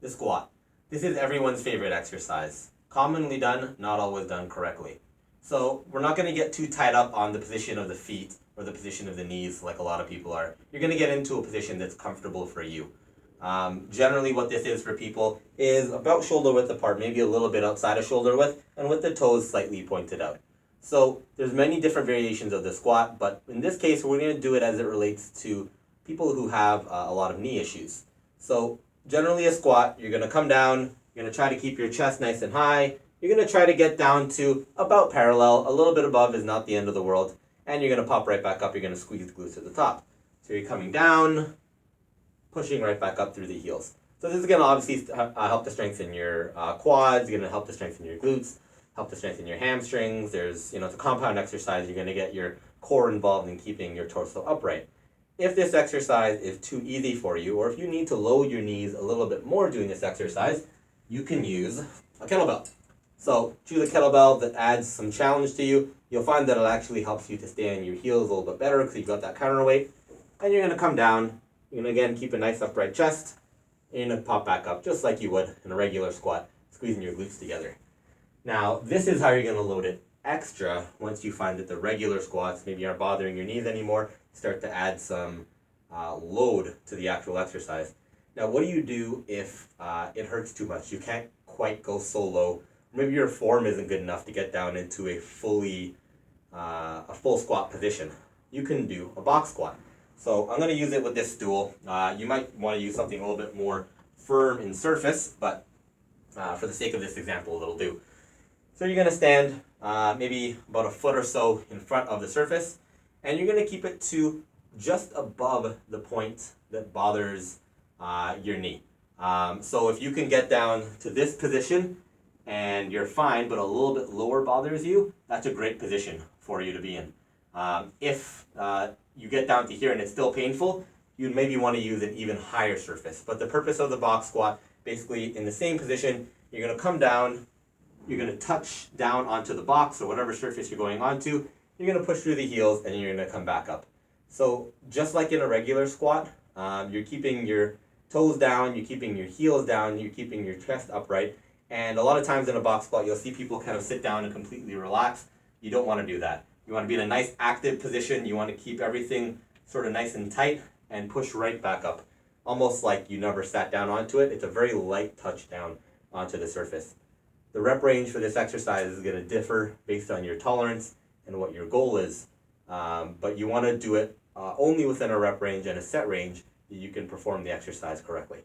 The squat. This is everyone's favorite exercise. Commonly done, not always done correctly. So we're not going to get too tied up on the position of the feet or the position of the knees like a lot of people are. You're going to get into a position that's comfortable for you. Generally what this is for people is about shoulder width apart, maybe a little bit outside of shoulder width, and with the toes slightly pointed out. So there's many different variations of the squat, but in this case we're going to do it as it relates to people who have a lot of knee issues. So generally a squat, you're going to come down, you're going to try to keep your chest nice and high, you're going to try to get down to about parallel, a little bit above is not the end of the world, and you're going to pop right back up, you're going to squeeze the glutes at the top. So you're coming down, pushing right back up through the heels. So this is going to obviously help to strengthen your quads, going to help to strengthen your glutes, help to strengthen your hamstrings. There's, it's a compound exercise. You're going to get your core involved in keeping your torso upright. If this exercise is too easy for you, or if you need to load your knees a little bit more doing this exercise, you can use a kettlebell. So choose a kettlebell that adds some challenge to you. You'll find that it actually helps you to stay on your heels a little bit better because you've got that counterweight. And you're going to come down. You're going to, again, keep a nice upright chest. And you're going to pop back up just like you would in a regular squat, squeezing your glutes together. Now, this is how you're going to load it extra once you find that the regular squats maybe aren't bothering your knees anymore. Start to add some load to the actual exercise. Now, what do you do if it hurts too much? You can't quite go so low. Maybe your form isn't good enough to get down into a full squat position. You can do a box squat. So I'm going to use it with this stool. You might want to use something a little bit more firm in surface, but for the sake of this example, it'll do. So you're going to stand maybe about a foot or so in front of the surface, and you're going to keep it to just above the point that bothers your knee. So if you can get down to this position and you're fine, but a little bit lower bothers you, that's a great position for you to be in. If you get down to here and it's still painful, you'd maybe want to use an even higher surface. But the purpose of the box squat, basically in the same position, you're going to come down, you're going to touch down onto the box or whatever surface you're going onto, you're going to push through the heels and you're going to come back up. So just like in a regular squat, you're keeping your toes down, you're keeping your heels down, you're keeping your chest upright. And a lot of times in a box squat, you'll see people kind of sit down and completely relax. You don't want to do that. You want to be in a nice active position. You want to keep everything sort of nice and tight and push right back up, almost like you never sat down onto it. It's a very light touch down onto the surface. The rep range for this exercise is going to differ based on your tolerance and what your goal is, but you want to do it only within a rep range and a set range that you can perform the exercise correctly.